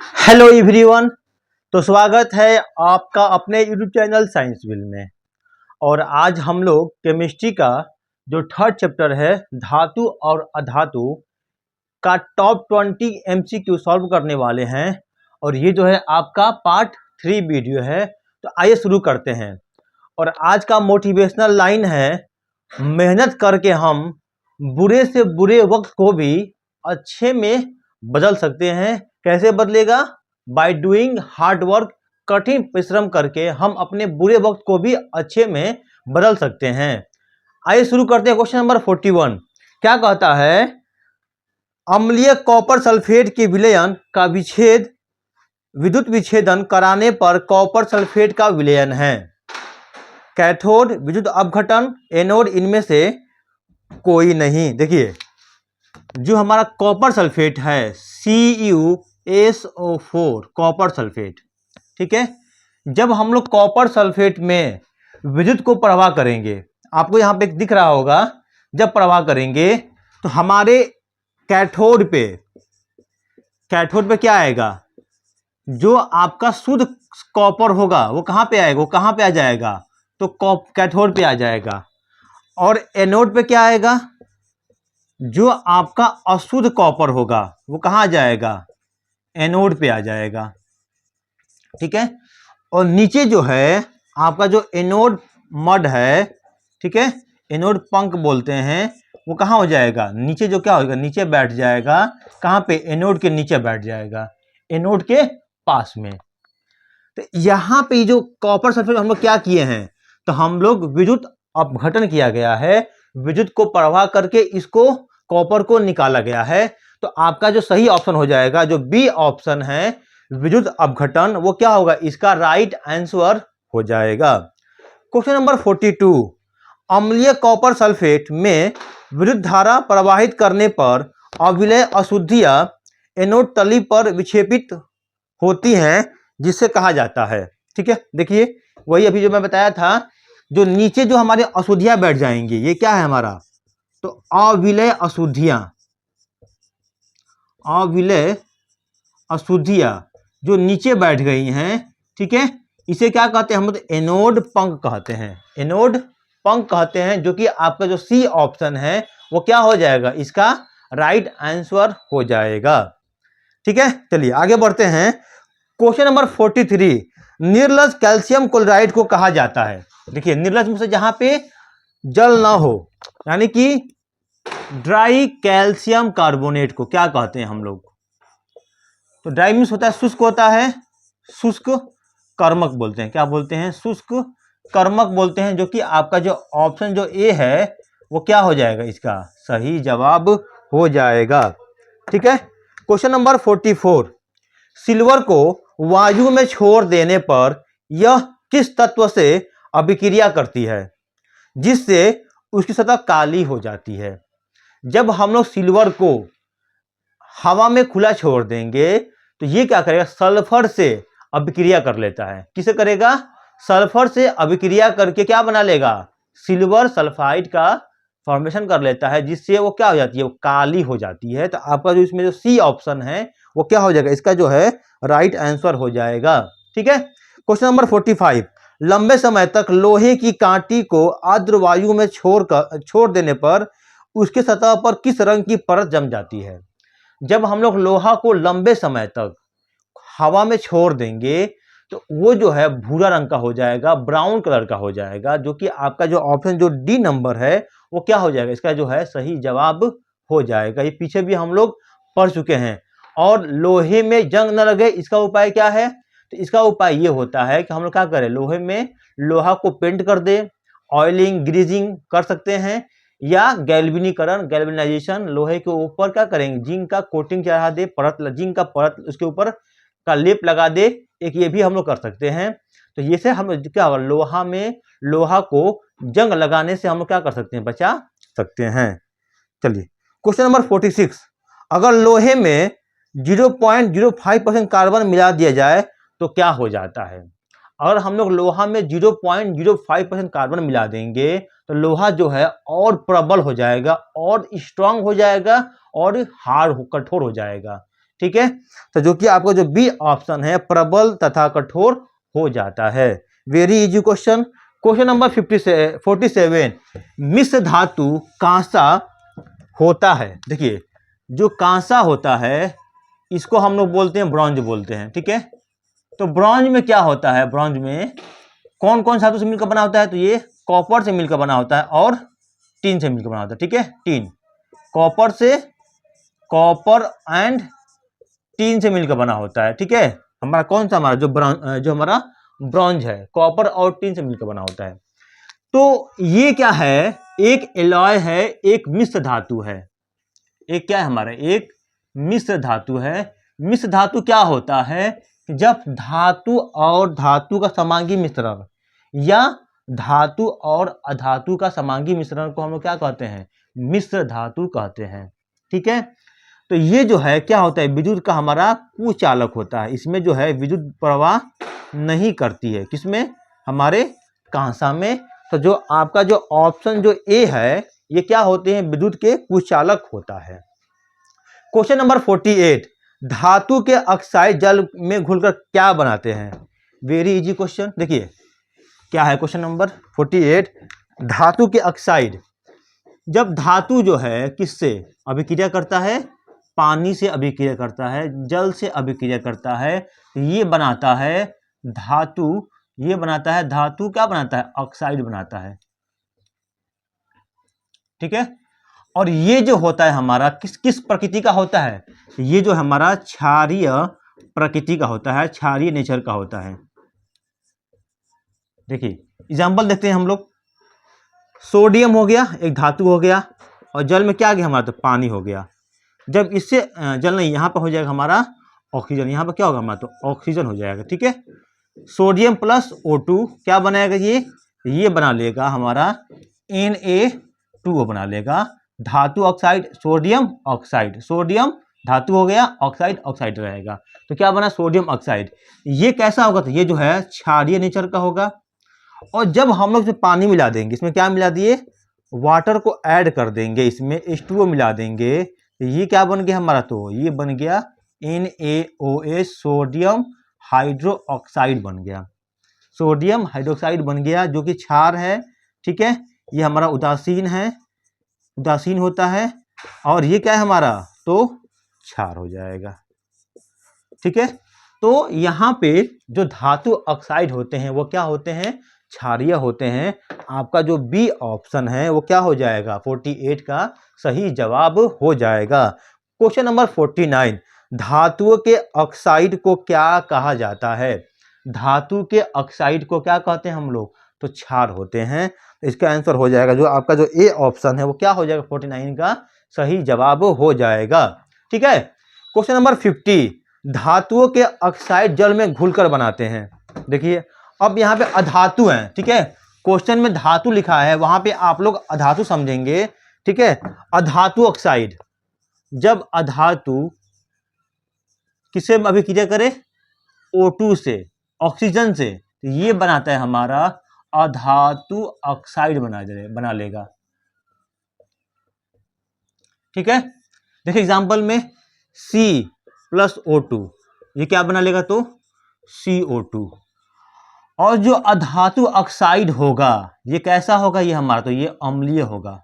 Hello everyone. तो स्वागत है आपका अपने यूट्यूब चैनल साइंस विल में। और आज हम लोग केमिस्ट्री का जो थर्ड चैप्टर है धातु और अधातु का टॉप 20 एमसीक्यू सॉल्व करने वाले हैं। और ये जो है आपका पार्ट 3 वीडियो है। तो आइए शुरू करते हैं। और आज का मोटिवेशनल लाइन है, मेहनत करके हम बुरे से बुरे वक्त को भी अच्छे में बदल सकते हैं। कैसे बदलेगा? By doing hard work. कठिन परिश्रम करके हम अपने बुरे वक्त को भी अच्छे में बदल सकते हैं। आइए शुरू करते हैं। क्वेश्चन नंबर 41 क्या कहता है? अम्लीय कॉपर सल्फेट के विलयन का विच्छेद विद्युत विच्छेदन कराने पर कॉपर सल्फेट का विलयन है। कैथोड, विद्युत अपघटन, एनोड, इनमें से कोई नहीं। देखिए जो हमारा कॉपर सल्फेट है CuSO4 कॉपर सल्फेट, ठीक है। जब हम लोग कॉपर सल्फेट में विद्युत को प्रवाह करेंगे, आपको यहां पे दिख रहा होगा, जब प्रवाह करेंगे तो हमारे कैथोड पे क्या आएगा? जो आपका शुद्ध कॉपर होगा वो कहां पे आएगा? वो कहां पे आ जाएगा? तो कैथोड पे आ जाएगा। और एनोड पे क्या आएगा? जो आपका अशुद्ध कॉपर होगा वो कहां आ जाएगा? एनोड पे आ जाएगा, ठीक है। और नीचे जो है आपका जो एनोड मड है, ठीक है, एनोड पंख बोलते हैं, वो कहां हो जाएगा? नीचे जो क्या होगा? नीचे बैठ जाएगा। कहां पे? एनोड के नीचे बैठ जाएगा, एनोड के पास में। तो यहां पे जो कॉपर सल्फेट हम लोग क्या किए हैं? तो हम लोग विद्युत अपघटन किया गया है, विद्युत को प्रवाह करके इसको कॉपर को निकाला गया है। तो आपका जो सही ऑप्शन हो जाएगा, जो बी ऑप्शन है विद्युत अपघटन, वो क्या होगा? इसका राइट आंसर हो जाएगा। क्वेश्चन नंबर 42 अम्लीय कॉपर सल्फेट में विद्युत धारा प्रवाहित करने पर अविलय अशुद्धियां एनोड तली पर विक्षेपित होती हैं, जिससे कहा जाता है, ठीक है। देखिए वही अभी जो मैं बताया था, जो नीचे जो हमारे अशुद्धियां बैठ जाएंगी, ये क्या है हमारा? तो अविलय अशुद्धियां जो नीचे बैठ गई हैं, ठीक है, इसे क्या कहते हैं? हम लोग एनोड पंख कहते हैं, एनोड पंख कहते हैं। जो कि आपका जो सी ऑप्शन है वो क्या हो जाएगा? इसका राइट आंसर हो जाएगा, ठीक है। चलिए आगे बढ़ते हैं। क्वेश्चन नंबर 43 निर्लज कैल्शियम क्लोराइड को कहा जाता है। देखिए निर्लज में से जहां पे जल ना हो, यानी कि ड्राई कैल्शियम कार्बोनेट को क्या कहते हैं हम लोग? तो ड्राई मीन्स होता है शुष्क, होता है शुष्क कर्मक बोलते हैं। क्या बोलते हैं? शुष्क कर्मक बोलते हैं। जो कि आपका जो ऑप्शन जो ए है वो क्या हो जाएगा? इसका सही जवाब हो जाएगा, ठीक है। क्वेश्चन नंबर 44 सिल्वर को वायु में छोड़ देने पर यह किस तत्व से अभिक्रिया करती है जिससे उसकी सतह काली हो जाती है? जब हम लोग सिल्वर को हवा में खुला छोड़ देंगे तो ये क्या करेगा? सल्फर से अभिक्रिया कर लेता है। किसे करेगा? सल्फर से अभिक्रिया करके क्या बना लेगा? सिल्वर सल्फाइड का फॉर्मेशन कर लेता है, जिससे वो क्या हो जाती है? वो काली हो जाती है। तो आपका जो इसमें जो सी ऑप्शन है वो क्या हो जाएगा? इसका जो है राइट आंसर हो जाएगा, ठीक है। क्वेश्चन नंबर 45 लंबे समय तक लोहे की कांटी को आर्द्र वायु में छोड़ देने पर उसके सतह पर किस रंग की परत जम जाती है? जब हम लोग लोहा को लंबे समय तक हवा में छोड़ देंगे तो वो जो है भूरा रंग का हो जाएगा, ब्राउन कलर का हो जाएगा। जो कि आपका जो ऑप्शन जो डी नंबर है वो क्या हो जाएगा? इसका जो है सही जवाब हो जाएगा। ये पीछे भी हम लोग पढ़ चुके हैं। और लोहे में जंग न लगे, इसका उपाय क्या है? तो इसका उपाय ये होता है कि हम लोग क्या करें? लोहे में लोहा को पेंट कर दे, ऑयलिंग ग्रीजिंग कर सकते हैं, या गैल्वेनीकरण गैल्वेनाइजेशन, लोहे के ऊपर क्या करेंगे? जिंक का कोटिंग चढ़ा दे, जिंक का परत उसके ऊपर का लेप लगा दे, एक ये भी हम लोग कर सकते हैं। तो ये से हम क्या होगा? लोहा में लोहा को जंग लगाने से हम लोग क्या कर सकते हैं? बचा सकते हैं। चलिए क्वेश्चन नंबर 46 अगर लोहे में 0.05% कार्बन मिला दिया जाए तो क्या हो जाता है? अगर हम लोग लोहा में 0.05% कार्बन मिला देंगे तो लोहा जो है और प्रबल हो जाएगा, और स्ट्रांग हो जाएगा, और हार्ड कठोर हो जाएगा। ठीक है। तो जो कि आपका जो बी ऑप्शन है प्रबल तथा कठोर हो जाता है। Very easy question. Question number 47, मिश्र धातु कांसा होता है। देखिए जो कांसा होता है इसको हम लोग बोलते हैं ब्रॉन्ज बोलते हैं, ठीक है। तो ब्रॉन्ज में क्या होता है, ब्रॉन्ज में कौन कौन धातु से मिलकर बना होता है, तो ये कॉपर से मिलकर बना होता है और टीन से मिलकर बना होता है, ठीक है। टीन, कॉपर से, कॉपर एंड टीन से मिलकर बना होता है, ठीक है। हमारा कौन सा, हमारा जो हमारा ब्रॉन्ज है कॉपर और टीन से मिलकर बना होता है। तो ये क्या है, एक एलॉय है, एक मिश्र धातु है। एक क्या है हमारा, एक मिश्र धातु है। मिश्र धातु क्या होता है, जब धातु और धातु का समांगी मिश्रण या धातु और अधातु का समांगी मिश्रण को हम लोग क्या कहते हैं, मिश्र धातु कहते हैं, ठीक है। तो ये जो है क्या होता है, विद्युत का हमारा कुचालक होता है। इसमें जो है विद्युत प्रवाह नहीं करती है, किसमें, हमारे कांसा में। तो जो आपका जो ऑप्शन जो ए है ये क्या होते हैं, विद्युत के कुचालक होता है। क्वेश्चन नंबर 48, धातु के ऑक्साइड जल में घुलकर क्या बनाते हैं। Very easy question. देखिए क्या है क्वेश्चन नंबर 48, धातु के ऑक्साइड, जब धातु जो है किससे अभिक्रिया करता है, पानी से अभिक्रिया करता है, जल से अभिक्रिया करता है, तो ये बनाता है धातु, ये बनाता है धातु, क्या बनाता है, ऑक्साइड बनाता है, ठीक है। और ये जो होता है हमारा किस किस प्रकृति का होता है, ये जो हमारा क्षारीय प्रकृति का होता है, क्षारीय नेचर का होता है। देखिए एग्जाम्पल देखते हैं हम लोग। सोडियम हो गया, एक धातु हो गया, और जल में क्या आ गया हमारा, तो पानी हो गया। जब इससे जल नहीं, यहाँ पर हो जाएगा हमारा ऑक्सीजन, यहाँ पर क्या होगा हमारा, तो ऑक्सीजन हो जाएगा, ठीक है। सोडियम प्लस O2 क्या बनाएगा, ये बना लेगा हमारा Na2 बना लेगा, धातु ऑक्साइड, सोडियम ऑक्साइड, सोडियम धातु हो गया, ऑक्साइड ऑक्साइड रहेगा, तो क्या बना, सोडियम ऑक्साइड। ये कैसा होगा, तो ये जो है क्षारीय नेचर का होगा। और जब हम लोग पानी मिला देंगे, इसमें क्या मिला दिए, वाटर को ऐड कर देंगे, इसमें H2O मिला देंगे, तो ये क्या बन गया हमारा, तो ये बन गया NaOH, सोडियम हाइड्रो ऑक्साइड बन गया, सोडियम हाइड्रोक्साइड बन गया, जो कि क्षार है, ठीक है। ये हमारा उदासीन है, उदासीन होता है, और ये क्या है हमारा, तो क्षार हो जाएगा, ठीक है। तो यहाँ पे जो धातु ऑक्साइड होते हैं वो क्या होते हैं, क्षारीय होते हैं। आपका जो बी ऑप्शन है वो क्या हो जाएगा, 48 का सही जवाब हो जाएगा। क्वेश्चन नंबर 49, धातुओं के ऑक्साइड को क्या कहा जाता है। धातु के ऑक्साइड को क्या कहते हैं हम लोग, तो क्षार होते हैं। इसका आंसर हो जाएगा जो आपका जो ए ऑप्शन है वो क्या हो जाएगा, 49 का सही जवाब हो जाएगा, ठीक है। क्वेश्चन नंबर 50, धातुओं के ऑक्साइड जल में घुलकर बनाते हैं। देखिए अब यहाँ पे अधातु हैं, ठीक है। क्वेश्चन में धातु लिखा है, वहां पे आप लोग अधातु समझेंगे, ठीक है। अधातु ऑक्साइड, जब अधातु किससे अभिक्रिया करे, O2 से, ऑक्सीजन से, तो ये बनाता है हमारा अधातु ऑक्साइड बना लेगा, ठीक है। देखिए एग्जांपल में C+O2 ये क्या बना लेगा, तो CO2। और जो अधातु ऑक्साइड होगा ये कैसा होगा, ये हमारा, तो ये अम्लीय होगा।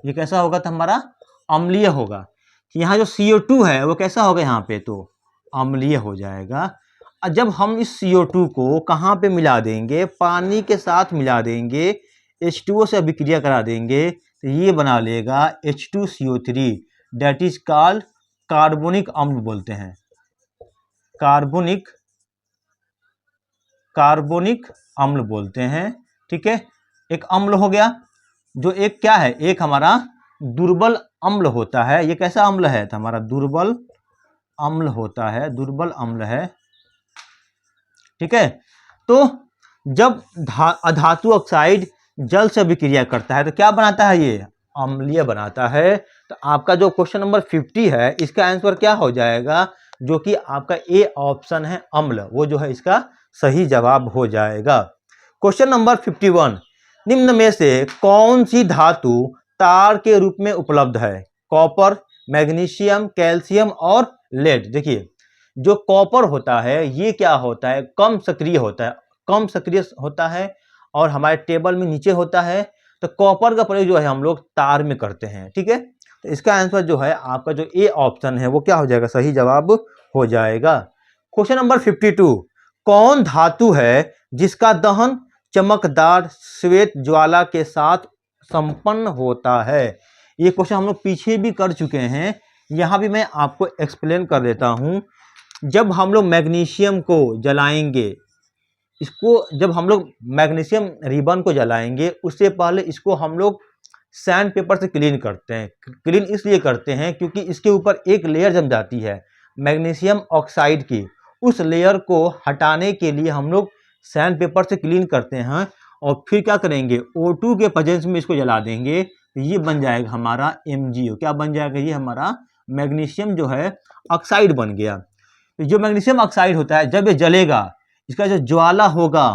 ये कैसा होगा, तो हमारा अम्लीय होगा। यहाँ जो CO2 है वो कैसा होगा, यहाँ पे तो अम्लीय हो जाएगा। और जब हम इस CO2 को कहाँ पे मिला देंगे, पानी के साथ मिला देंगे, H2O से अभिक्रिया करा देंगे, तो ये बना लेगा H2CO3, date is called carbonic अम्ल बोलते हैं, कार्बोनिक अम्ल बोलते हैं, ठीक है। एक अम्ल हो गया, जो एक क्या है, एक हमारा दुर्बल अम्ल होता है। ये कैसा अम्ल है, तो हमारा दुर्बल अम्ल होता है, दुर्बल अम्ल है, ठीक है। तो जब अधातु ऑक्साइड जल से अभिक्रिया करता है तो क्या बनाता है, ये अम्लीय बनाता है। तो आपका जो क्वेश्चन नंबर 50 है इसका आंसर क्या हो जाएगा, जो कि आपका ए ऑप्शन है अम्ल, वो जो है इसका सही जवाब हो जाएगा। क्वेश्चन नंबर 51, निम्न में से कौन सी धातु तार के रूप में उपलब्ध है। कॉपर, मैग्नीशियम, कैल्शियम और लेड। देखिए जो कॉपर होता है ये क्या होता है, कम सक्रिय होता है, कम सक्रिय होता है और हमारे टेबल में नीचे होता है। तो कॉपर का प्रयोग जो है हम लोग तार में करते हैं, ठीक है। तो इसका आंसर जो है आपका जो ए ऑप्शन है वो क्या हो जाएगा, सही जवाब हो जाएगा। क्वेश्चन नंबर 52, कौन धातु है जिसका दहन चमकदार श्वेत ज्वाला के साथ संपन्न होता है। ये क्वेश्चन हम लोग पीछे भी कर चुके हैं, यहाँ भी मैं आपको एक्सप्लेन कर देता हूँ। जब हम लोग मैग्नीशियम को जलाएंगे, इसको जब हम लोग मैग्नीशियम रिबन को जलाएंगे उससे पहले इसको हम लोग सैंड पेपर से क्लीन करते हैं। क्लीन इसलिए करते हैं क्योंकि इसके ऊपर एक लेयर जम जाती है मैग्नीशियम ऑक्साइड की। उस लेयर को हटाने के लिए हम लोग सैंड पेपर से क्लीन करते हैं और फिर क्या करेंगे, O2 के प्रेजेंस में इसको जला देंगे। ये बन जाएगा हमारा MgO। क्या बन जाएगा, ये हमारा मैग्नीशियम जो है ऑक्साइड बन गया। तो जो मैग्नीशियम ऑक्साइड होता है जब ये जलेगा, इसका जो ज्वाला होगा,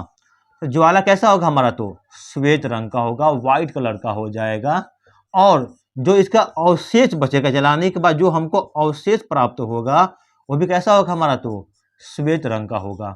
तो ज्वाला कैसा होगा हमारा, तो श्वेत रंग का होगा, व्हाइट कलर का हो जाएगा। और जो इसका अवशेष बचेगा जलाने के बाद, जो हमको अवशेष प्राप्त होगा वो भी कैसा होगा हमारा, तो श्वेत रंग का होगा,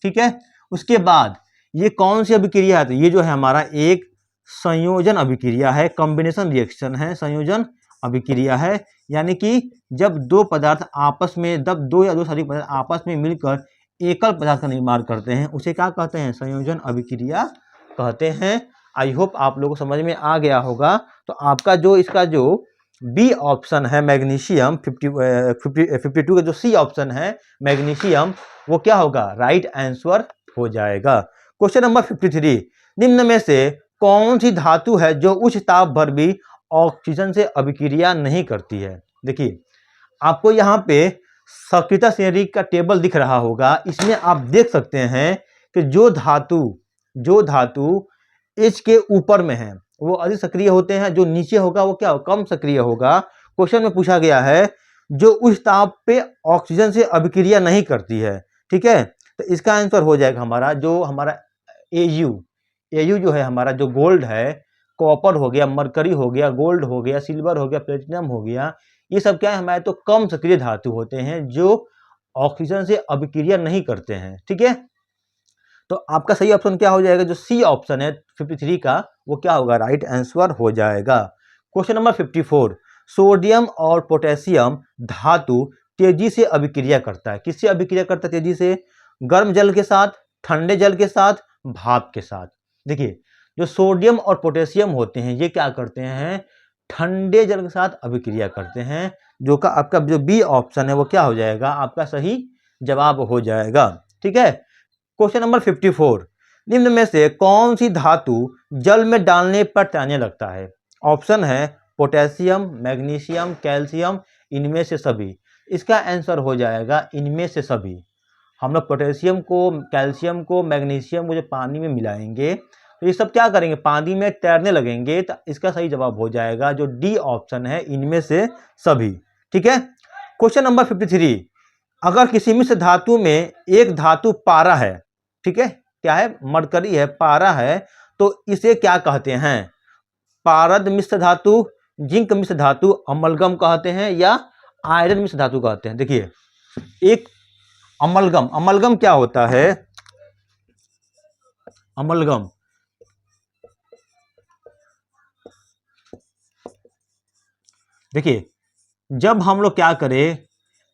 ठीक है। उसके बाद ये कौन सी अभिक्रिया है, तो ये जो है हमारा एक संयोजन अभिक्रिया है, कॉम्बिनेशन रिएक्शन है, संयोजन अभिक्रिया है। यानी कि जब दो पदार्थ आपस में, जब दो या दो से अधिक पदार्थ आपस में मिलकर एकल पदार्थ का निर्माण करते हैं उसे क्या कहते हैं, संयोजन अभिक्रिया कहते हैं। आई होप आप लोगों को समझ में आ गया होगा। तो आपका जो इसका जो बी ऑप्शन है मैग्नीशियम 52 का जो सी ऑप्शन है मैग्नीशियम, वो क्या होगा, राइट आंसर हो जाएगा। क्वेश्चन नंबर 53, निम्न में से कौन सी धातु है जो उच्च ताप पर भी ऑक्सीजन से अभिक्रिया नहीं करती है। देखिए आपको यहाँ पे सक्रियता श्रेणी का टेबल दिख रहा होगा, इसमें आप देख सकते हैं कि जो धातु H के ऊपर में है वो अधिक सक्रिय होते हैं, जो नीचे होगा वो क्या होगा, कम सक्रिय होगा। क्वेश्चन में पूछा गया है जो उच्च ताप पे ऑक्सीजन से अभिक्रिया नहीं करती है, ठीक है। तो इसका आंसर हो जाएगा हमारा जो हमारा AU जो है हमारा, जो गोल्ड है, कॉपर हो गया, मरकरी हो गया, गोल्ड हो गया, सिल्वर हो गया, प्लेटिनम हो गया, ये सब क्या है हमारे तो कम सक्रिय धातु होते हैं जो ऑक्सीजन से अभिक्रिया नहीं करते हैं, ठीक है। तो आपका सही ऑप्शन क्या हो जाएगा, जो सी ऑप्शन है 53 का, वो क्या होगा, राइट आंसर हो जाएगा। क्वेश्चन नंबर 54, सोडियम और पोटेशियम धातु तेजी से अभिक्रिया करता है। किससे अभिक्रिया करता है तेजी से, गर्म जल के साथ, ठंडे जल के साथ, भाप के साथ। देखिए जो सोडियम और पोटेशियम होते हैं ये क्या करते हैं, ठंडे जल के साथ अभिक्रिया करते हैं। जो का आपका जो बी ऑप्शन है वो क्या हो जाएगा, आपका सही जवाब हो जाएगा, ठीक है। क्वेश्चन नंबर 54, निम्न में से कौन सी धातु जल में डालने पर तैरने लगता है। ऑप्शन है पोटेशियम, मैग्नीशियम, कैल्शियम, इनमें से सभी। इसका आंसर हो जाएगा इनमें से सभी। हम लोग पोटेशियम को, कैल्शियम को, मैग्नीशियम को जो पानी में मिलाएंगे तो ये सब क्या करेंगे, पानी में तैरने लगेंगे। तो इसका सही जवाब हो जाएगा जो डी ऑप्शन है, इनमें से सभी, ठीक है। क्वेश्चन नंबर 53, अगर किसी मिश्र धातु में एक धातु पारा है, ठीक है, क्या है, मरकरी है, पारा है, तो इसे क्या कहते हैं, पारद मिश्र धातु, जिंक मिश्र धातु, अमलगम कहते हैं या आयरन मिश्र धातु कहते हैं। देखिए एक अमलगम क्या होता है, अमलगम देखिए जब हम लोग क्या करें,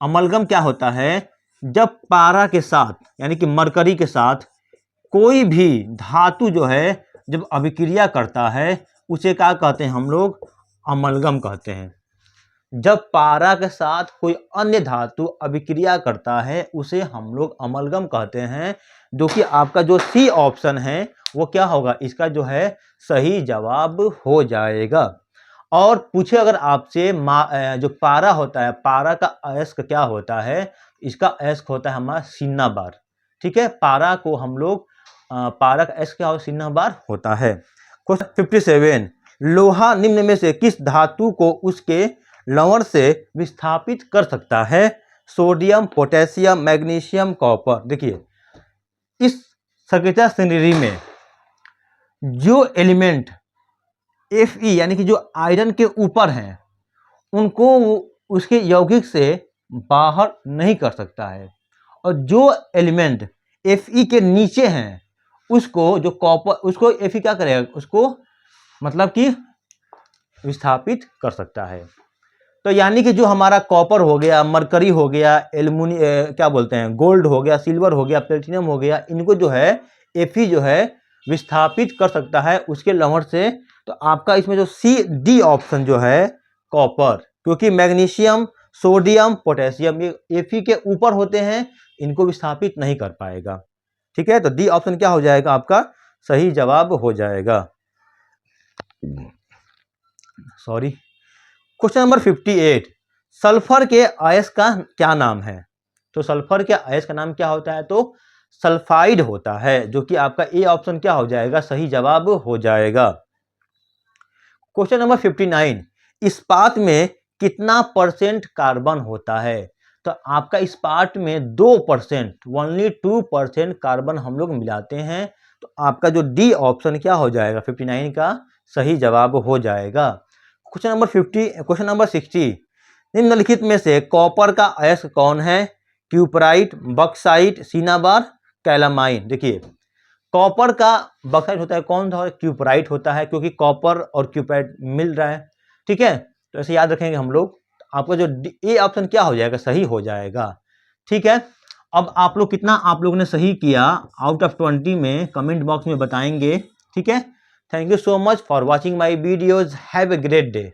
अमलगम क्या होता है, जब पारा के साथ यानी कि मरकरी के साथ कोई भी धातु जो है जब अभिक्रिया करता है उसे क्या कहते हैं, हम लोग अमलगम कहते हैं। जब पारा के साथ कोई अन्य धातु अभिक्रिया करता है उसे हम लोग अमलगम कहते हैं। जो कि आपका जो सी ऑप्शन है वो क्या होगा, इसका जो है सही जवाब हो जाएगा। और पूछे अगर आपसे जो पारा होता है, पारा का अयस्क क्या होता है, इसका अयस्क होता है हमारा सिन्ना बार, ठीक है। पारा को हम लोग पारा का अयस्क क्या होता है, सिन्ना बार होता है। क्वेश्चन 57, लोहा निम्न में से किस धातु को उसके लवण से विस्थापित कर सकता है। Sodium, potassium, magnesium, copper. देखिए इस सक्रियता श्रेणी में जो एलिमेंट Fe यानी कि जो आयरन के ऊपर हैं उनको उसके यौगिक से बाहर नहीं कर सकता है। और जो एलिमेंट Fe के नीचे हैं उसको जो कॉपर, उसको Fe क्या करेगा, उसको मतलब कि विस्थापित कर सकता है। तो यानी कि जो हमारा कॉपर हो गया, मरकरी हो गया, क्या बोलते हैं, गोल्ड हो गया, सिल्वर हो गया, प्लेटिनम हो गया, इनको जो है Fe जो है विस्थापित कर सकता है उसके लवण से। तो आपका इसमें जो डी ऑप्शन जो है कॉपर, क्योंकि मैग्नीशियम, सोडियम, पोटेशियम ये Fe के ऊपर होते हैं, इनको विस्थापित नहीं कर पाएगा। ठीक है, तो डी ऑप्शन क्या हो जाएगा, आपका सही जवाब हो जाएगा। सॉरी, क्वेश्चन नंबर 58, सल्फर के अयस्क का क्या नाम है? तो सल्फर के अयस्क का नाम क्या होता है? तो सल्फाइड होता है, जो कि आपका ए ऑप्शन क्या हो जाएगा, सही जवाब हो जाएगा। क्वेश्चन नंबर 59, इस्पात में कितना परसेंट कार्बन होता है? तो आपका इस्पात में 2%, ओनली 2% कार्बन हम लोग मिलाते हैं। तो आपका जो डी ऑप्शन क्या हो जाएगा, 59 का सही जवाब हो जाएगा। क्वेश्चन नंबर 60, निम्नलिखित में से कॉपर का अयस्क कौन है? Cuprite, bauxite, cinnabar, calamine. देखिए, कॉपर का बक्साइट होता है, कौन सा? क्यूपराइट होता है, क्योंकि कॉपर और क्यूपराइट मिल रहा है। ठीक है, तो ऐसे याद रखेंगे हम लोग। आपका जो ए ऑप्शन क्या हो जाएगा, सही हो जाएगा। ठीक है, अब आप लोग कितना आप लोगों ने सही किया आउट ऑफ 20 में कमेंट बॉक्स में बताएंगे। ठीक है, thank you so much for watching my videos. Have a great day.